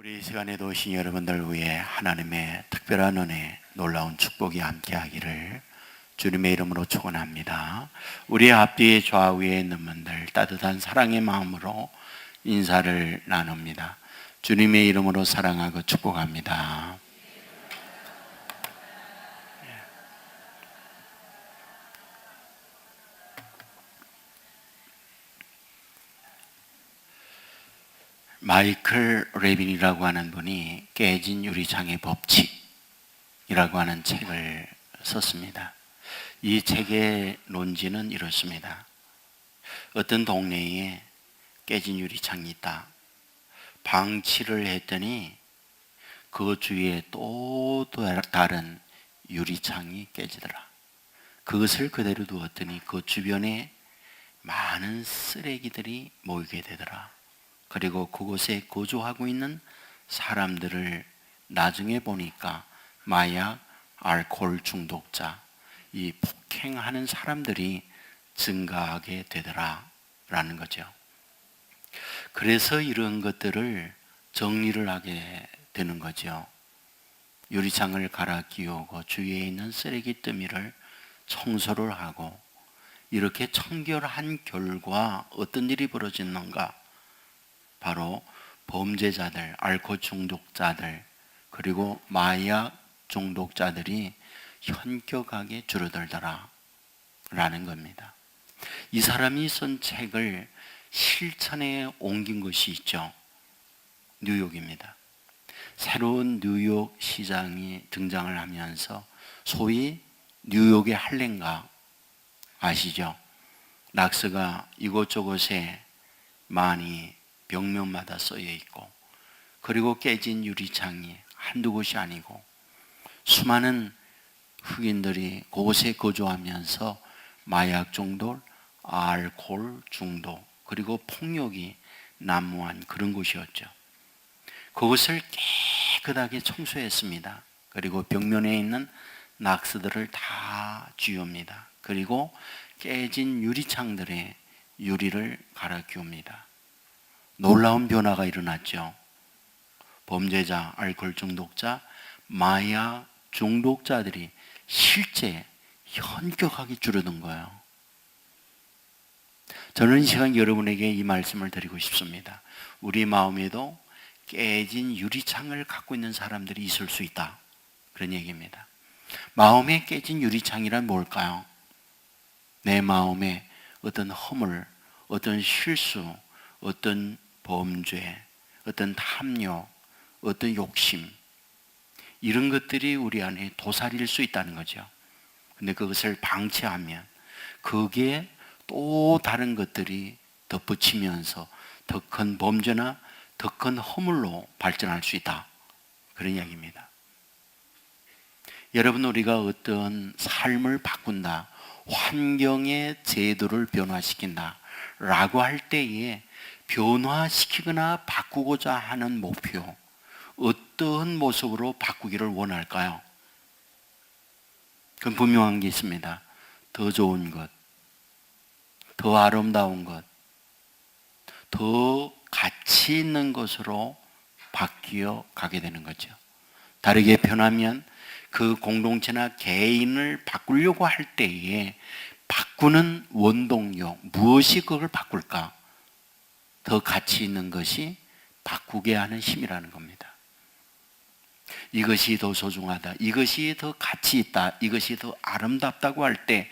우리 이 시간에도 오신 여러분들 위해 하나님의 특별한 은혜, 놀라운 축복이 함께하기를 주님의 이름으로 축원합니다. 우리 앞뒤 좌우에 있는 분들 따뜻한 사랑의 마음으로 인사를 나눕니다. 주님의 이름으로 사랑하고 축복합니다. 마이클 레빈이라고 하는 분이 깨진 유리창의 법칙이라고 하는 책을 썼습니다. 이 책의 논지는 이렇습니다. 어떤 동네에 깨진 유리창이 있다. 방치를 했더니 그 주위에 또 다른 유리창이 깨지더라. 그것을 그대로 두었더니 그 주변에 많은 쓰레기들이 모이게 되더라. 그리고 그곳에 거주하고 있는 사람들을 나중에 보니까 마약, 알코올 중독자, 이 폭행하는 사람들이 증가하게 되더라 라는 거죠. 그래서 이런 것들을 정리를 하게 되는 거죠. 유리창을 갈아 끼우고 주위에 있는 쓰레기 더미를 청소를 하고 이렇게 청결한 결과 어떤 일이 벌어졌는가? 바로 범죄자들, 알코올 중독자들, 그리고 마약 중독자들이 현격하게 줄어들더라 라는 겁니다. 이 사람이 쓴 책을 실천에 옮긴 것이 있죠. 뉴욕입니다. 새로운 뉴욕 시장이 등장을 하면서 소위 뉴욕의 할렘가 아시죠? 낙서가 이곳저곳에 많이 벽면마다 써여 있고, 그리고 깨진 유리창이 한두 곳이 아니고 수많은 흑인들이 그곳에 거주하면서 마약 중독, 알코올 중독, 그리고 폭력이 난무한 그런 곳이었죠. 그것을 깨끗하게 청소했습니다. 그리고 벽면에 있는 낙서들을 다 지웁니다. 그리고 깨진 유리창들의 유리를 갈아 끼웁니다. 놀라운 변화가 일어났죠. 범죄자, 알코올 중독자, 마약 중독자들이 실제 현격하게 줄어든 거예요. 저는 이 시간 여러분에게 이 말씀을 드리고 싶습니다. 우리 마음에도 깨진 유리창을 갖고 있는 사람들이 있을 수 있다. 그런 얘기입니다. 마음에 깨진 유리창이란 뭘까요? 내 마음에 어떤 허물, 어떤 실수, 어떤 범죄, 어떤 탐욕, 어떤 욕심, 이런 것들이 우리 안에 도사릴 수 있다는 거죠. 근데 그것을 방치하면 거기에 또 다른 것들이 덧붙이면서 더 큰 범죄나 더 큰 허물로 발전할 수 있다. 그런 이야기입니다. 여러분, 우리가 어떤 삶을 바꾼다, 환경의 제도를 변화시킨다 라고 할 때에 변화시키거나 바꾸고자 하는 목표, 어떤 모습으로 바꾸기를 원할까요? 그건 분명한 게 있습니다. 더 좋은 것, 더 아름다운 것, 더 가치 있는 것으로 바뀌어 가게 되는 거죠. 다르게 변하면 그 공동체나 개인을 바꾸려고 할 때에 바꾸는 원동력, 무엇이 그걸 바꿀까? 더 가치 있는 것이 바꾸게 하는 힘이라는 겁니다. 이것이 더 소중하다, 이것이 더 가치 있다, 이것이 더 아름답다고 할 때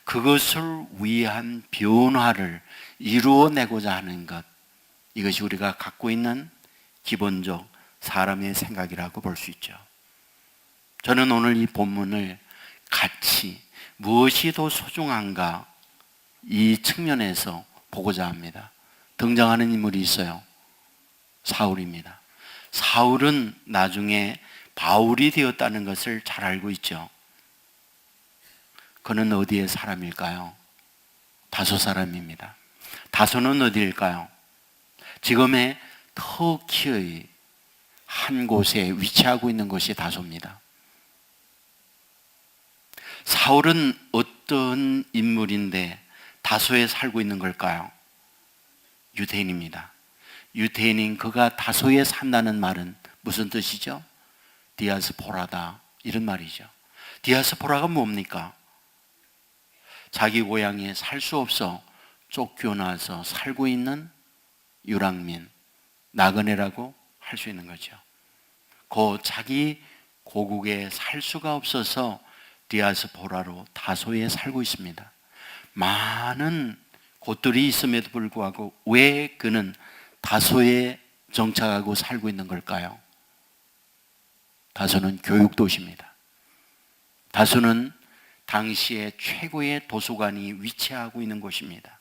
그것을 위한 변화를 이루어내고자 하는 것, 이것이 우리가 갖고 있는 기본적 사람의 생각이라고 볼 수 있죠. 저는 오늘 이 본문을 가치, 무엇이 더 소중한가, 이 측면에서 보고자 합니다. 등장하는 인물이 있어요. 사울입니다. 사울은 나중에 바울이 되었다는 것을 잘 알고 있죠. 그는 어디의 사람일까요? 다소 사람입니다. 다소는 어디일까요? 지금의 터키의 한 곳에 위치하고 있는 것이 다소입니다. 사울은 어떤 인물인데 다소에 살고 있는 걸까요? 유대인입니다. 유대인인 그가 다소에 산다는 말은 무슨 뜻이죠? 디아스포라다, 이런 말이죠. 디아스포라가 뭡니까? 자기 고향에 살 수 없어 쫓겨나서 살고 있는 유랑민, 나그네라고 할 수 있는 거죠. 자기 고국에 살 수가 없어서 디아스포라로 다소에 살고 있습니다. 많은 곳들이 있음에도 불구하고 왜 그는 다소에 정착하고 살고 있는 걸까요? 다소는 교육도시입니다. 다소는 당시에 최고의 도서관이 위치하고 있는 곳입니다.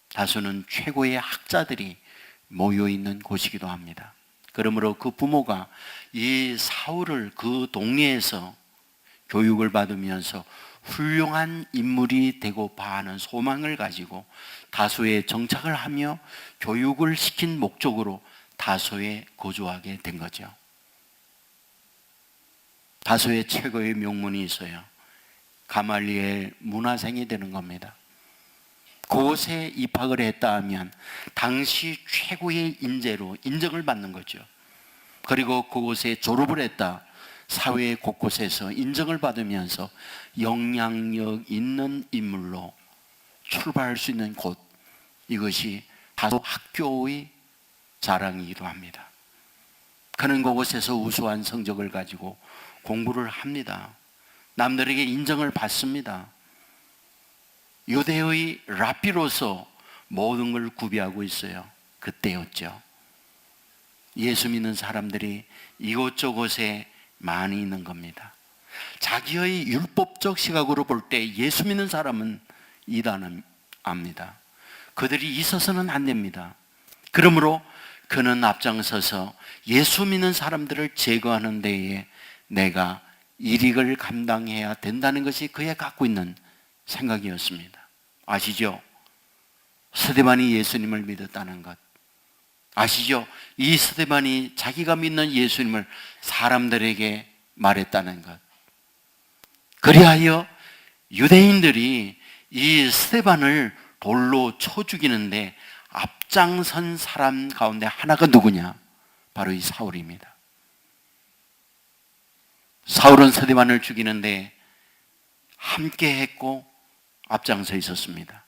다소는 최고의 학자들이 모여 있는 곳이기도 합니다. 그러므로 그 부모가 이 사울을 그 동네에서 교육을 받으면서 훌륭한 인물이 되고파 하는 소망을 가지고 다소에 정착을 하며 교육을 시킨 목적으로 다소에 거주하게 된 거죠. 다소에 최고의 명문이 있어요. 가말리엘 문화생이 되는 겁니다. 그곳에 입학을 했다 하면 당시 최고의 인재로 인정을 받는 거죠. 그리고 그곳에 졸업을 했다, 사회 곳곳에서 인정을 받으면서 영향력 있는 인물로 출발할 수 있는 곳, 이것이 다소 학교의 자랑이기도 합니다. 그는 그곳에서 우수한 성적을 가지고 공부를 합니다. 남들에게 인정을 받습니다. 유대의 랍비로서 모든 걸 구비하고 있어요. 그때였죠. 예수 믿는 사람들이 이곳저곳에 많이 있는 겁니다. 자기의 율법적 시각으로 볼 때 예수 믿는 사람은 이단은 압니다. 그들이 있어서는 안 됩니다. 그러므로 그는 앞장서서 예수 믿는 사람들을 제거하는 데에 내가 일익을 감당해야 된다는 것이 그의 갖고 있는 생각이었습니다. 아시죠? 스데반이 예수님을 믿었다는 것. 아시죠? 이 스데반이 자기가 믿는 예수님을 사람들에게 말했다는 것. 그리하여 유대인들이 이 스데반을 돌로 쳐 죽이는데 앞장선 사람 가운데 하나가 누구냐? 바로 이 사울입니다. 사울은 스데반을 죽이는데 함께 했고 앞장서 있었습니다.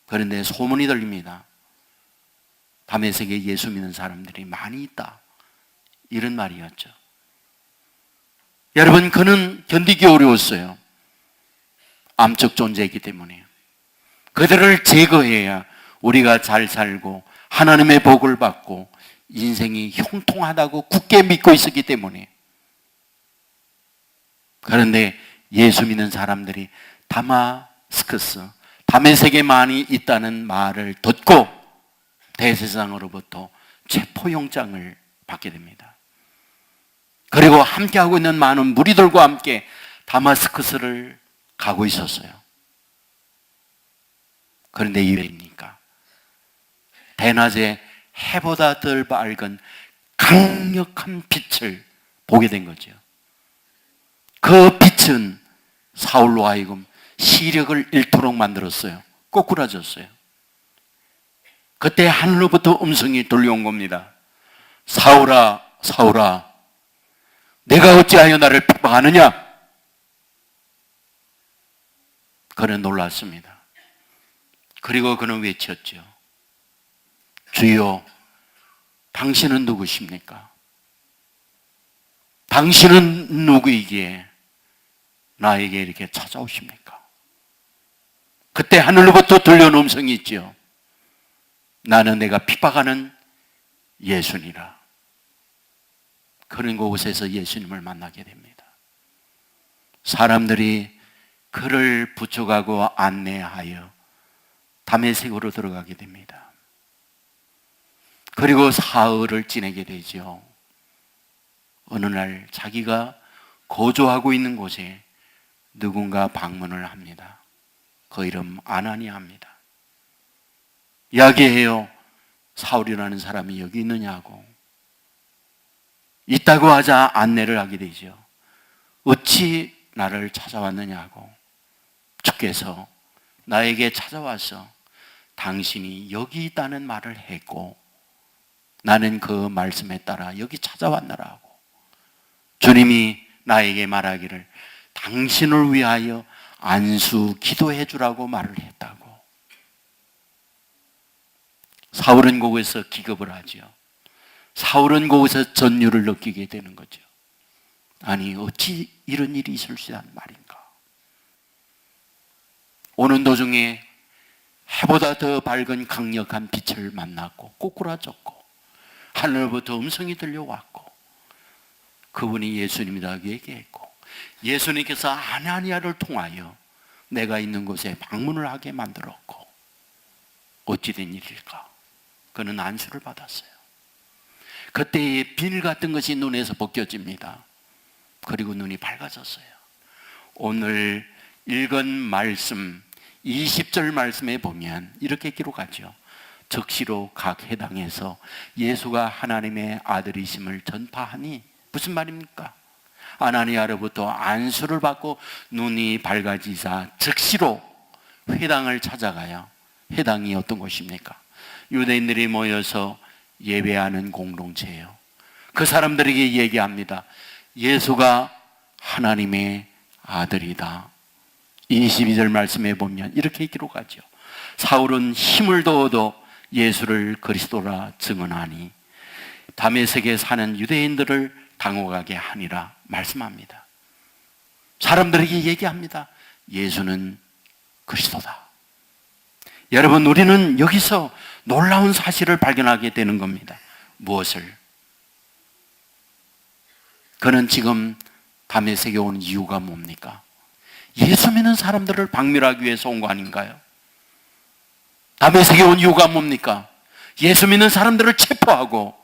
그런데 소문이 들립니다. 다메섹에 예수 믿는 사람들이 많이 있다, 이런 말이었죠. 여러분, 그는 견디기 어려웠어요. 암적 존재이기 때문에. 그들을 제거해야 우리가 잘 살고 하나님의 복을 받고 인생이 형통하다고 굳게 믿고 있었기 때문에. 그런데 예수 믿는 사람들이 다마스커스, 다메섹에 많이 있다는 말을 듣고 대제사장으로부터 체포영장을 받게 됩니다. 그리고 함께하고 있는 많은 무리들과 함께 다마스커스를 가고 있었어요. 그런데 이왜입니까? 대낮에 해보다 덜 밝은 강력한 빛을 보게 된 거죠. 그 빛은 사울로 하여금 시력을 잃도록 만들었어요. 꼬꾸라졌어요. 그때 하늘로부터 음성이 들려온 겁니다. 사울아, 사울아, 내가 어찌하여 나를 핍박하느냐? 그는 놀랐습니다. 그리고 그는 외쳤죠. 주여, 당신은 누구십니까? 당신은 누구이기에 나에게 이렇게 찾아오십니까? 그때 하늘로부터 들려온 음성이 있죠. 나는 내가 핍박하는 예수니라. 그런 곳에서 예수님을 만나게 됩니다. 사람들이 그를 붙여가고 안내하여 다메섹으로 들어가게 됩니다. 그리고 사흘을 지내게 되죠. 어느 날 자기가 거주하고 있는 곳에 누군가 방문을 합니다. 그 이름 아나니아입니다. 이야기해요. 사울이라는 사람이 여기 있느냐고. 있다고 하자 안내를 하게 되죠. 어찌 나를 찾아왔느냐고. 주께서 나에게 찾아와서 당신이 여기 있다는 말을 했고 나는 그 말씀에 따라 여기 찾아왔노라 하고, 주님이 나에게 말하기를 당신을 위하여 안수 기도해 주라고 말을 했다고. 사울은 거기서 기겁을 하죠. 사울은 거기서 전율을 느끼게 되는 거죠. 아니, 어찌 이런 일이 있을 수 있단 말인가. 오는 도중에 해보다 더 밝은 강력한 빛을 만났고 꼬꾸라졌고 하늘부터 음성이 들려왔고, 그분이 예수님이라고 얘기했고, 예수님께서 아나니아를 통하여 내가 있는 곳에 방문을 하게 만들었고, 어찌된 일일까? 그는 안수를 받았어요. 그때의 비늘 같은 것이 눈에서 벗겨집니다. 그리고 눈이 밝아졌어요. 오늘 읽은 말씀 20절 말씀에 보면 이렇게 기록하죠. 즉시로 각 해당에서 예수가 하나님의 아들이심을 전파하니, 무슨 말입니까? 아나니아로부터 안수를 받고 눈이 밝아지자 즉시로 회당을 찾아가요. 회당이 어떤 곳입니까? 유대인들이 모여서 예배하는 공동체예요. 그 사람들에게 얘기합니다. 예수가 하나님의 아들이다. 22절 말씀에 보면 이렇게 기록하죠. 사울은 힘을 더어도 예수를 그리스도라 증언하니 다메섹에 사는 유대인들을 당혹하게 하니라 말씀합니다. 사람들에게 얘기합니다. 예수는 그리스도다. 여러분, 우리는 여기서 놀라운 사실을 발견하게 되는 겁니다. 무엇을? 그는 지금 다메섹에 온 이유가 뭡니까? 예수 믿는 사람들을 박멸하기 위해서 온 거 아닌가요? 다메섹에 온 이유가 뭡니까? 예수 믿는 사람들을 체포하고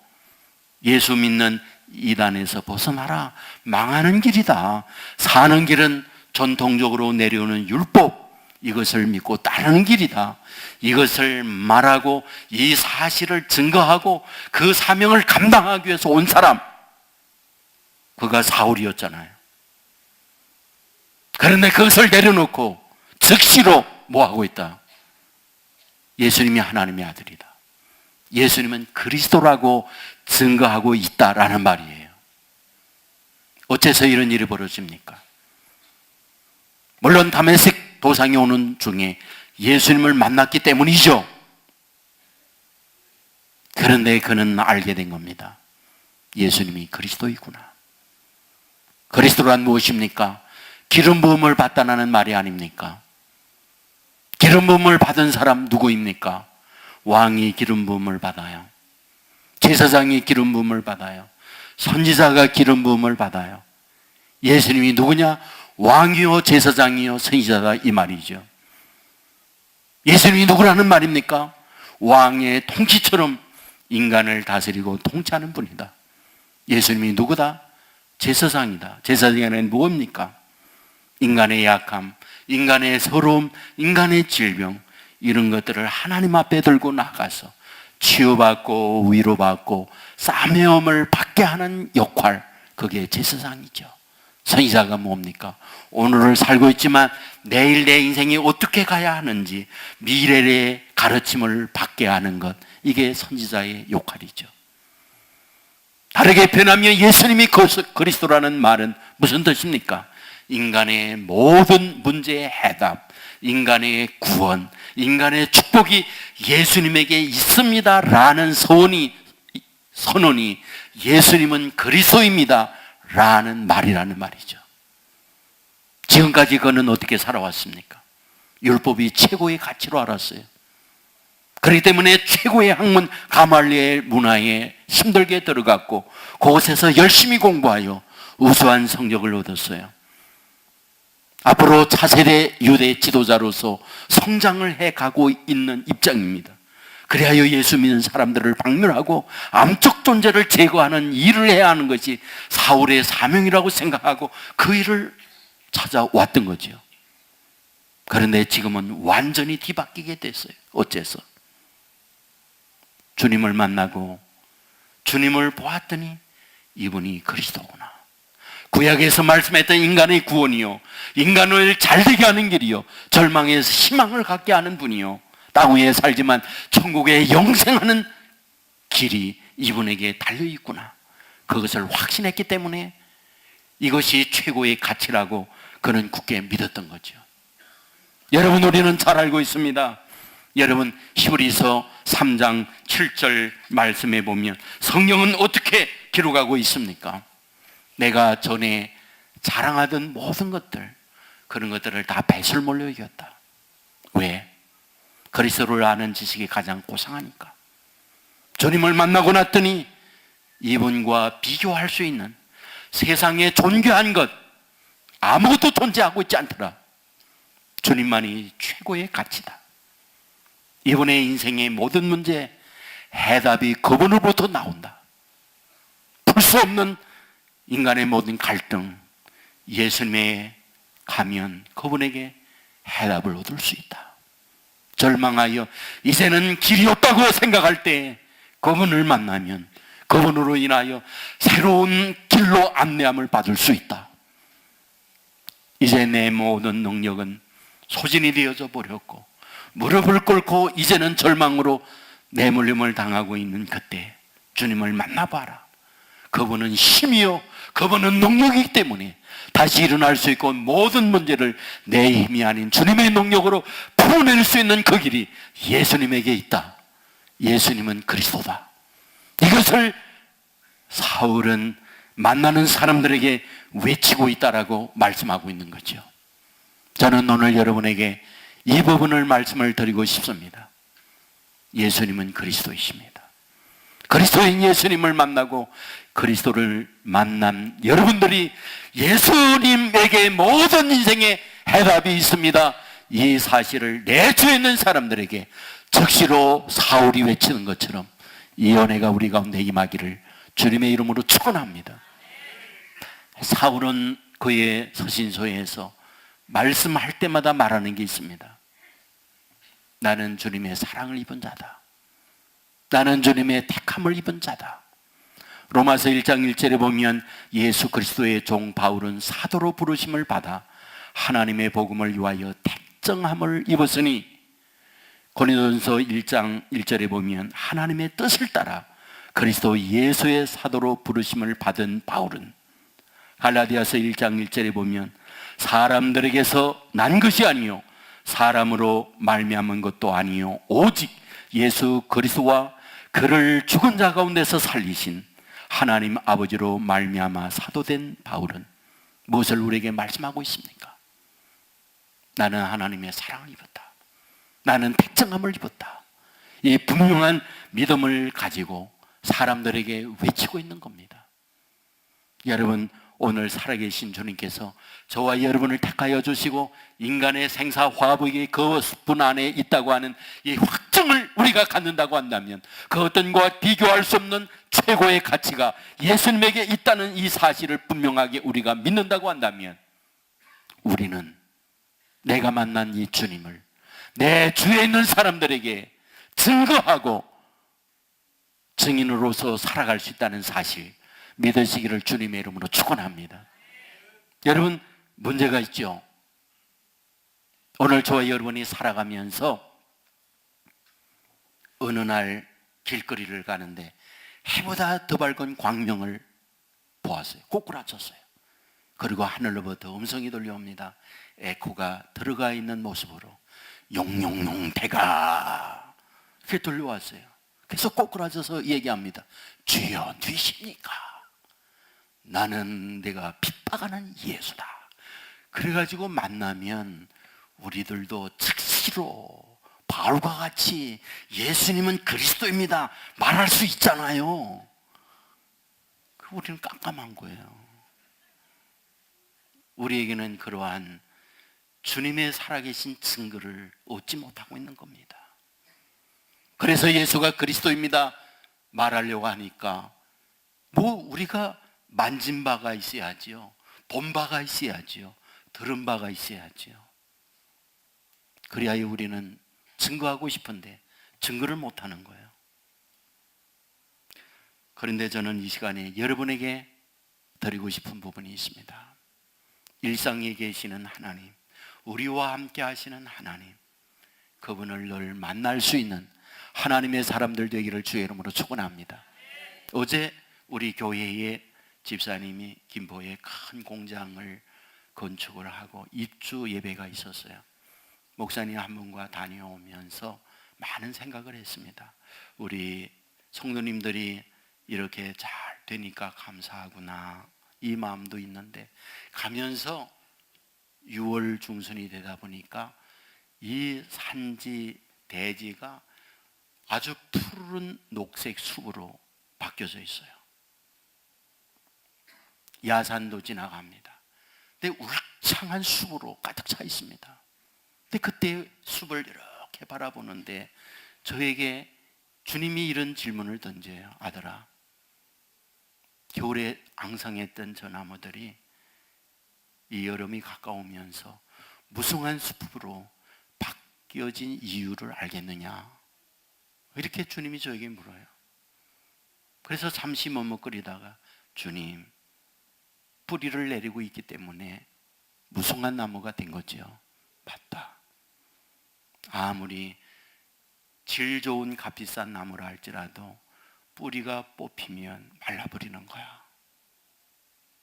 예수 믿는 이단에서 벗어나라. 망하는 길이다. 사는 길은 전통적으로 내려오는 율법, 이것을 믿고 따르는 길이다. 이것을 말하고 이 사실을 증거하고 그 사명을 감당하기 위해서 온 사람, 그가 사울이었잖아요. 그런데 그것을 내려놓고 즉시로 뭐하고 있다? 예수님이 하나님의 아들이다. 예수님은 그리스도라고 증거하고 있다라는 말이에요. 어째서 이런 일이 벌어집니까? 물론 다메섹 도상에 오는 중에 예수님을 만났기 때문이죠. 그런데 그는 알게 된 겁니다. 예수님이 그리스도이구나. 그리스도란 무엇입니까? 기름 부음을 받다라는 말이 아닙니까? 기름 부음을 받은 사람 누구입니까? 왕이 기름 부음을 받아요. 제사장이 기름 부음을 받아요. 선지자가 기름 부음을 받아요. 예수님이 누구냐? 왕이요 제사장이요 선지자다, 이 말이죠. 예수님이 누구라는 말입니까? 왕의 통치처럼 인간을 다스리고 통치하는 분이다. 예수님이 누구다? 제사장이다. 제사장은 무엇입니까? 인간의 약함, 인간의 서러움, 인간의 질병, 이런 것들을 하나님 앞에 들고 나가서 치유받고 위로받고 싸매움을 받게 하는 역할, 그게 제사장이죠. 선지자가 뭡니까? 오늘을 살고 있지만 내일 내 인생이 어떻게 가야 하는지 미래의 가르침을 받게 하는 것, 이게 선지자의 역할이죠. 다르게 표현하면 예수님이 그리스도라는 말은 무슨 뜻입니까? 인간의 모든 문제의 해답, 인간의 구원, 인간의 축복이 예수님에게 있습니다라는 선언이 예수님은 그리스도입니다 라는 말이라는 말이죠. 지금까지 그는 어떻게 살아왔습니까? 율법이 최고의 가치로 알았어요. 그렇기 때문에 최고의 학문 가말리엘 문화에 힘들게 들어갔고 그곳에서 열심히 공부하여 우수한 성적을 얻었어요. 앞으로 차세대 유대 지도자로서 성장을 해가고 있는 입장입니다. 그리하여 예수 믿는 사람들을 박멸하고 암적 존재를 제거하는 일을 해야 하는 것이 사울의 사명이라고 생각하고 그 일을 찾아왔던 거죠. 그런데 지금은 완전히 뒤바뀌게 됐어요. 어째서? 주님을 만나고 주님을 보았더니 이분이 그리스도구나. 구약에서 말씀했던 인간의 구원이요, 인간을 잘되게 하는 길이요, 절망에서 희망을 갖게 하는 분이요, 땅 위에 살지만 천국에 영생하는 길이 이분에게 달려있구나, 그것을 확신했기 때문에 이것이 최고의 가치라고 그는 굳게 믿었던 거죠. 여러분, 우리는 잘 알고 있습니다. 여러분, 히브리서 3장 7절 말씀에 보면 성경은 어떻게 기록하고 있습니까? 내가 전에 자랑하던 모든 것들, 그런 것들을 다 배설물로 이겼다. 왜? 그리스도를 아는 지식이 가장 고상하니까. 주님을 만나고 났더니 이분과 비교할 수 있는 세상에 존귀한 것 아무것도 존재하고 있지 않더라. 주님만이 최고의 가치다. 이분의 인생의 모든 문제 해답이 그분으로부터 나온다. 풀 수 없는 인간의 모든 갈등, 예수님에 가면 그분에게 해답을 얻을 수 있다. 절망하여 이제는 길이 없다고 생각할 때 그분을 만나면 그분으로 인하여 새로운 길로 안내함을 받을 수 있다. 이제 내 모든 능력은 소진이 되어져 버렸고 무릎을 꿇고 이제는 절망으로 내몰림을 당하고 있는 그때 주님을 만나봐라. 그분은 힘이요, 그분은 능력이기 때문에 다시 일어날 수 있고 모든 문제를 내 힘이 아닌 주님의 능력으로 풀어낼 수 있는 그 길이 예수님에게 있다. 예수님은 그리스도다. 이것을 사울은 만나는 사람들에게 외치고 있다라고 말씀하고 있는 거죠. 저는 오늘 여러분에게 이 부분을 말씀을 드리고 싶습니다. 예수님은 그리스도이십니다. 그리스도인 예수님을 만나고 그리스도를 만난 여러분들이 예수님에게 모든 인생의 해답이 있습니다. 이 사실을 내주에 있는 사람들에게 즉시로 사울이 외치는 것처럼 이 은혜가 우리 가운데 임하기를 주님의 이름으로 축원합니다. 사울은 그의 서신서에서 말씀할 때마다 말하는 게 있습니다. 나는 주님의 사랑을 입은 자다. 나는 주님의 택함을 입은 자다. 로마서 1장 1절에 보면 예수 그리스도의 종 바울은 사도로 부르심을 받아 하나님의 복음을 위하여 택정함을 입었으니, 고린도전서 1장 1절에 보면 하나님의 뜻을 따라 그리스도 예수의 사도로 부르심을 받은 바울은, 갈라디아서 1장 1절에 보면 사람들에게서 난 것이 아니요 사람으로 말미암은 것도 아니요 오직 예수 그리스도와 그를 죽은 자 가운데서 살리신 하나님 아버지로 말미암아 사도된 바울은 무엇을 우리에게 말씀하고 있습니까? 나는 하나님의 사랑을 입었다. 나는 택정함을 입었다. 이 분명한 믿음을 가지고 사람들에게 외치고 있는 겁니다. 여러분, 오늘 살아계신 주님께서 저와 여러분을 택하여 주시고 인간의 생사화복이 그분 안에 있다고 하는 이 확증을 우리가 갖는다고 한다면, 그 어떤 것과 비교할 수 없는 최고의 가치가 예수님에게 있다는 이 사실을 분명하게 우리가 믿는다고 한다면, 우리는 내가 만난 이 주님을 내 주위에 있는 사람들에게 증거하고 증인으로서 살아갈 수 있다는 사실 믿으시기를 주님의 이름으로 축원합니다. 여러분, 문제가 있죠. 오늘 저와 여러분이 살아가면서 어느 날 길거리를 가는데 해보다 더 밝은 광명을 보았어요. 꼬꾸라졌어요. 그리고 하늘로부터 음성이 들려옵니다. 에코가 들어가 있는 모습으로 용용용 대가 그렇게 들려왔어요. 그래서 꼬꾸라져서 얘기합니다. 주여 누이십니까? 나는 내가 핍박하는 예수다. 그래가지고 만나면 우리들도 즉시로 바울과 같이 예수님은 그리스도입니다 말할 수 있잖아요. 우리는 깜깜한 거예요. 우리에게는 그러한 주님의 살아계신 증거를 얻지 못하고 있는 겁니다. 그래서 예수가 그리스도입니다 말하려고 하니까 우리가 만진 바가 있어야지요, 본 바가 있어야지요, 들은 바가 있어야지요. 그리하여 우리는 증거하고 싶은데 증거를 못하는 거예요. 그런데 저는 이 시간에 여러분에게 드리고 싶은 부분이 있습니다. 일상에 계시는 하나님, 우리와 함께 하시는 하나님, 그분을 늘 만날 수 있는 하나님의 사람들 되기를 주의 이름으로 축원합니다. 어제 우리 교회의 집사님이 김포에 큰 공장을 건축을 하고 입주 예배가 있었어요. 목사님 한 분과 다녀오면서 많은 생각을 했습니다. 우리 성도님들이 이렇게 잘 되니까 감사하구나, 이 마음도 있는데, 가면서 6월 중순이 되다 보니까 이 산지 대지가 아주 푸른 녹색 숲으로 바뀌어져 있어요. 야산도 지나갑니다. 근데 울창한 숲으로 가득 차 있습니다. 근데 그때 숲을 이렇게 바라보는데 저에게 주님이 이런 질문을 던져요. 아들아, 겨울에 앙상했던 저 나무들이 이 여름이 가까우면서 무성한 숲으로 바뀌어진 이유를 알겠느냐? 이렇게 주님이 저에게 물어요. 그래서 잠시 머뭇거리다가, 주님, 뿌리를 내리고 있기 때문에 무성한 나무가 된 거지요. 맞다. 아무리 질 좋은 값비싼 나무라 할지라도 뿌리가 뽑히면 말라버리는 거야.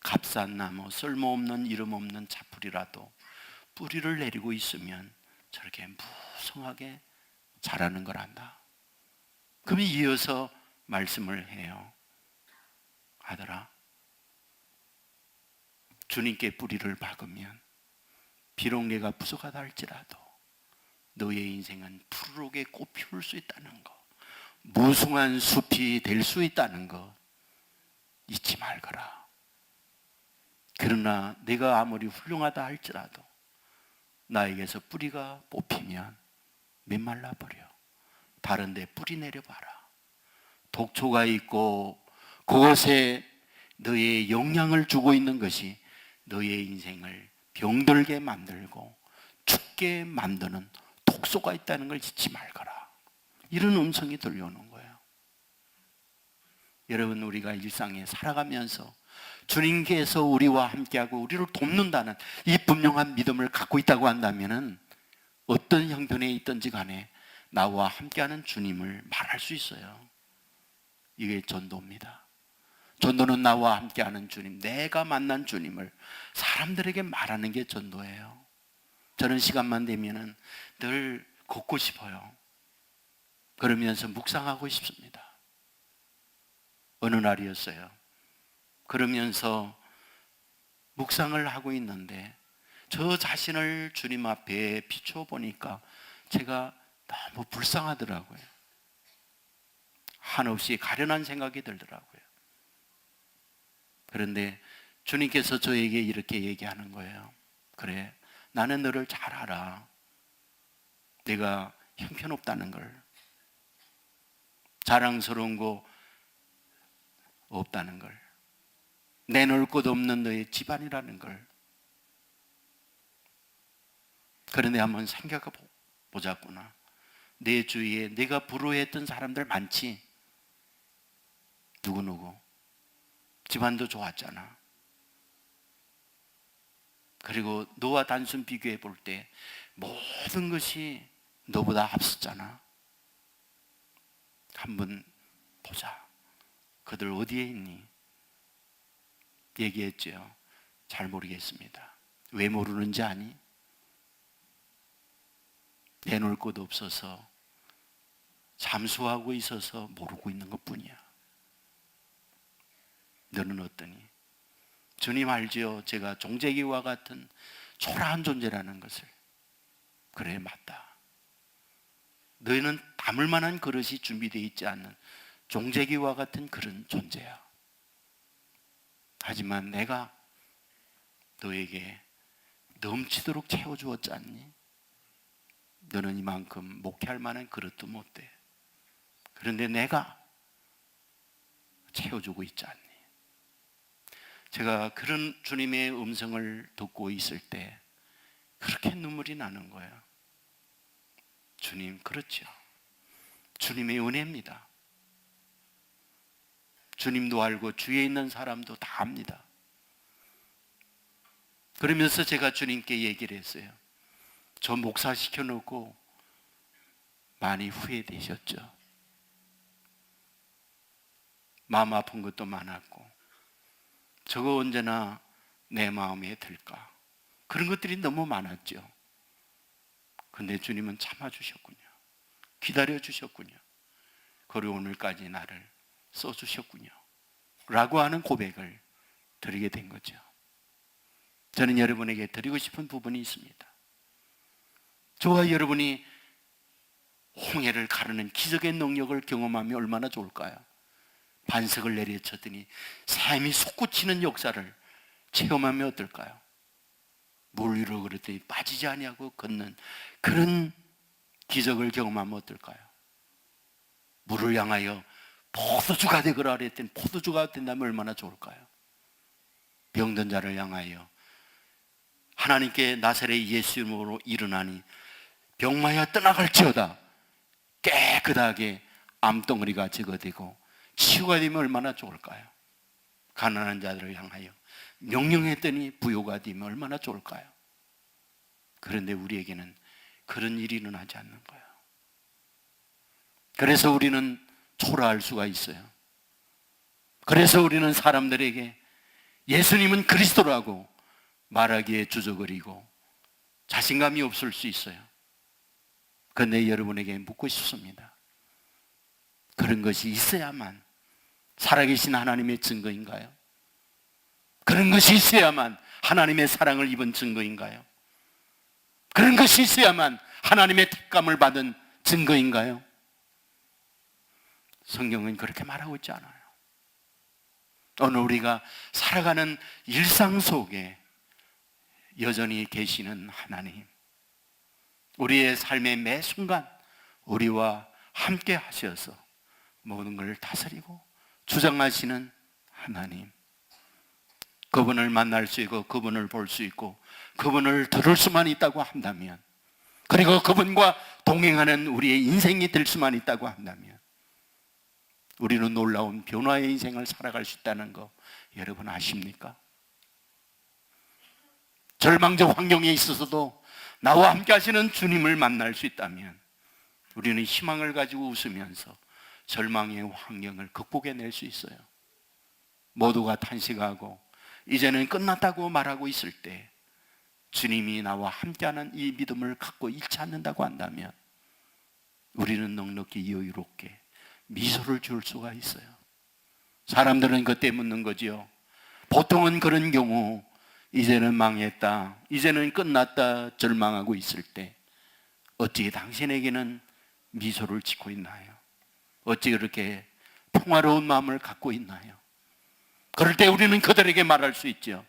값싼 나무, 쓸모없는 이름 없는 자풀이라도 뿌리를 내리고 있으면 저렇게 무성하게 자라는 걸 안다. 그럼 이어서 말씀을 해요. 아들아, 주님께 뿌리를 박으면 비록 내가 부족하다 할지라도 너의 인생은 푸르게 꽃 피울 수 있다는 것, 무성한 숲이 될 수 있다는 것 잊지 말거라. 그러나 내가 아무리 훌륭하다 할지라도 나에게서 뿌리가 뽑히면 메말라 버려. 다른 데 뿌리 내려봐라. 독초가 있고 그것에 너의 영향을 주고 있는 것이 너의 인생을 병들게 만들고 죽게 만드는 독소가 있다는 걸 잊지 말거라. 이런 음성이 들려오는 거예요. 여러분, 우리가 일상에 살아가면서 주님께서 우리와 함께하고 우리를 돕는다는 이 분명한 믿음을 갖고 있다고 한다면 어떤 형편에 있든지 간에 나와 함께하는 주님을 말할 수 있어요. 이게 전도입니다. 전도는 나와 함께하는 주님, 내가 만난 주님을 사람들에게 말하는 게 전도예요. 저는 시간만 되면은 늘 걷고 싶어요. 그러면서 묵상하고 싶습니다. 어느 날이었어요. 그러면서 묵상을 하고 있는데 저 자신을 주님 앞에 비춰보니까 제가 너무 불쌍하더라고요. 한없이 가련한 생각이 들더라고요. 그런데 주님께서 저에게 이렇게 얘기하는 거예요. 그래, 나는 너를 잘 알아. 내가 형편없다는 걸, 자랑스러운 거 없다는 걸, 내놓을 것 없는 너의 집안이라는 걸. 그런데 한번 생각해 보자꾸나. 내 주위에 내가 부러워했던 사람들 많지? 누구누구 집안도 좋았잖아. 그리고 너와 단순 비교해 볼 때 모든 것이 너보다 앞섰잖아. 한번 보자. 그들 어디에 있니? 얘기했죠. 잘 모르겠습니다. 왜 모르는지 아니? 내놓을 것도 없어서 잠수하고 있어서 모르고 있는 것 뿐이야. 너는 어떠니? 주님 알지요? 제가 종재기와 같은 초라한 존재라는 것을. 그래, 맞다. 너희는 담을 만한 그릇이 준비되어 있지 않는 종재기와 같은 그런 존재야. 하지만 내가 너에게 넘치도록 채워주었지 않니? 너는 이만큼 목회할 만한 그릇도 못 돼. 그런데 내가 채워주고 있지 않니? 제가 그런 주님의 음성을 듣고 있을 때 그렇게 눈물이 나는 거예요. 주님, 그렇죠. 주님의 은혜입니다. 주님도 알고 주위에 있는 사람도 다 압니다. 그러면서 제가 주님께 얘기를 했어요. 저 목사 시켜놓고 많이 후회되셨죠? 마음 아픈 것도 많았고, 저거 언제나 내 마음에 들까? 그런 것들이 너무 많았죠. 근데 주님은 참아주셨군요. 기다려주셨군요. 그리고 오늘까지 나를 써주셨군요. 라고 하는 고백을 드리게 된 거죠. 저는 여러분에게 드리고 싶은 부분이 있습니다. 저와 여러분이 홍해를 가르는 기적의 능력을 경험하면 얼마나 좋을까요? 반석을 내리쳤더니 샘이 솟구치는 역사를 체험하면 어떨까요? 물 위로 그랬더니 빠지지 아니하고 걷는 그런 기적을 경험하면 어떨까요? 물을 향하여 포도주가 되거라 그랬더니 포도주가 된다면 얼마나 좋을까요? 병든 자를 향하여 하나님께 나사렛 예수 이름으로 일어나니 병마야 떠나갈지어다, 깨끗하게 암덩어리가 제거되고 치유가 되면 얼마나 좋을까요? 가난한 자들을 향하여 명령했더니 부요가 되면 얼마나 좋을까요? 그런데 우리에게는 그런 일이 일어나지 않는 거예요. 그래서 우리는 초라할 수가 있어요. 그래서 우리는 사람들에게 예수님은 그리스도라고 말하기에 주저거리고 자신감이 없을 수 있어요. 그런데 여러분에게 묻고 싶습니다. 그런 것이 있어야만 살아계신 하나님의 증거인가요? 그런 것이 있어야만 하나님의 사랑을 입은 증거인가요? 그런 것이 있어야만 하나님의 택감을 받은 증거인가요? 성경은 그렇게 말하고 있지 않아요. 오늘 우리가 살아가는 일상 속에 여전히 계시는 하나님, 우리의 삶의 매 순간 우리와 함께 하셔서 모든 걸 다스리고 주장하시는 하나님, 그분을 만날 수 있고 그분을 볼 수 있고 그분을 들을 수만 있다고 한다면, 그리고 그분과 동행하는 우리의 인생이 될 수만 있다고 한다면 우리는 놀라운 변화의 인생을 살아갈 수 있다는 거 여러분 아십니까? 절망적 환경에 있어서도 나와 함께 하시는 주님을 만날 수 있다면 우리는 희망을 가지고 웃으면서 절망의 환경을 극복해낼 수 있어요. 모두가 탄식하고 이제는 끝났다고 말하고 있을 때 주님이 나와 함께하는 이 믿음을 갖고 잃지 않는다고 한다면 우리는 넉넉히 여유롭게 미소를 지을 수가 있어요. 사람들은 그때 묻는 거지요. 보통은 그런 경우 이제는 망했다, 이제는 끝났다 절망하고 있을 때 어찌 당신에게는 미소를 짓고 있나요? 어찌 그렇게 평화로운 마음을 갖고 있나요? 그럴 때 우리는 그들에게 말할 수 있죠.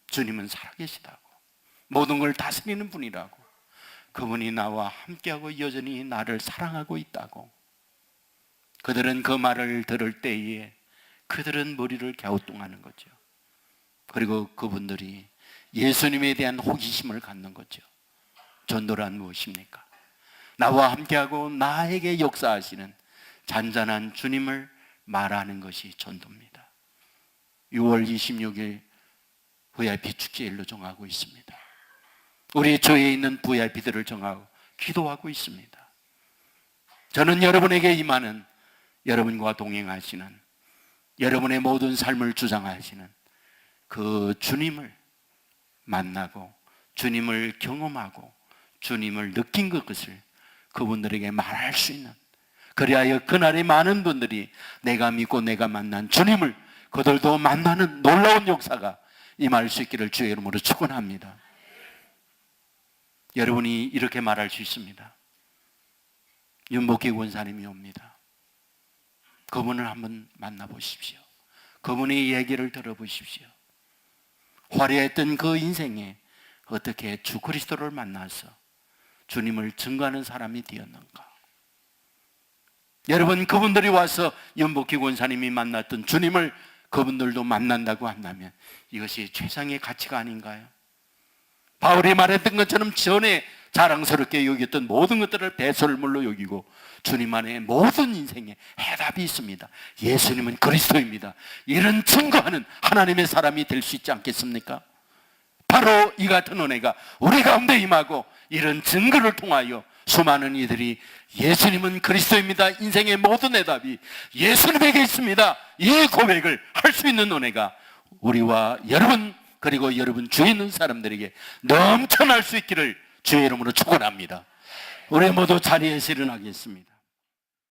주님은 살아계시다고, 모든 걸 다스리는 분이라고, 그분이 나와 함께하고 여전히 나를 사랑하고 있다고. 그들은 그 말을 들을 때에 그들은 머리를 갸우뚱하는 거죠. 그리고 그분들이 예수님에 대한 호기심을 갖는 거죠. 전도란 무엇입니까? 나와 함께하고 나에게 역사하시는 잔잔한 주님을 말하는 것이 전도입니다. 6월 26일 VIP 축제일로 정하고 있습니다. 우리 교회에 있는 VIP들을 정하고 기도하고 있습니다. 저는 여러분에게 임하는, 여러분과 동행하시는, 여러분의 모든 삶을 주장하시는 그 주님을 만나고 주님을 경험하고 주님을 느낀 것을 그분들에게 말할 수 있는, 그리하여 그날에 많은 분들이 내가 믿고 내가 만난 주님을 그들도 만나는 놀라운 역사가 임할 수 있기를 주의 이름으로 축원합니다. 여러분이 이렇게 말할 수 있습니다. 윤복희 권사님이 옵니다. 그분을 한번 만나보십시오. 그분의 얘기를 들어보십시오. 화려했던 그 인생에 어떻게 주 그리스도를 만나서 주님을 증거하는 사람이 되었는가? 여러분, 그분들이 와서 윤복희 권사님이 만났던 주님을 그분들도 만난다고 한다면 이것이 최상의 가치가 아닌가요? 바울이 말했던 것처럼 전에 자랑스럽게 여겼던 모든 것들을 배설물로 여기고 주님 안에 모든 인생에 해답이 있습니다. 예수님은 그리스도입니다. 이런 증거하는 하나님의 사람이 될 수 있지 않겠습니까? 바로 이 같은 은혜가 우리 가운데 임하고 이런 증거를 통하여 수많은 이들이 예수님은 그리스도입니다, 인생의 모든 해답이 예수님에게 있습니다, 이 고백을 할 수 있는 은혜가 우리와 여러분, 그리고 여러분 주위에 있는 사람들에게 넘쳐날 수 있기를 주의 이름으로 축원합니다. 우리 모두 자리에서 일어나겠습니다.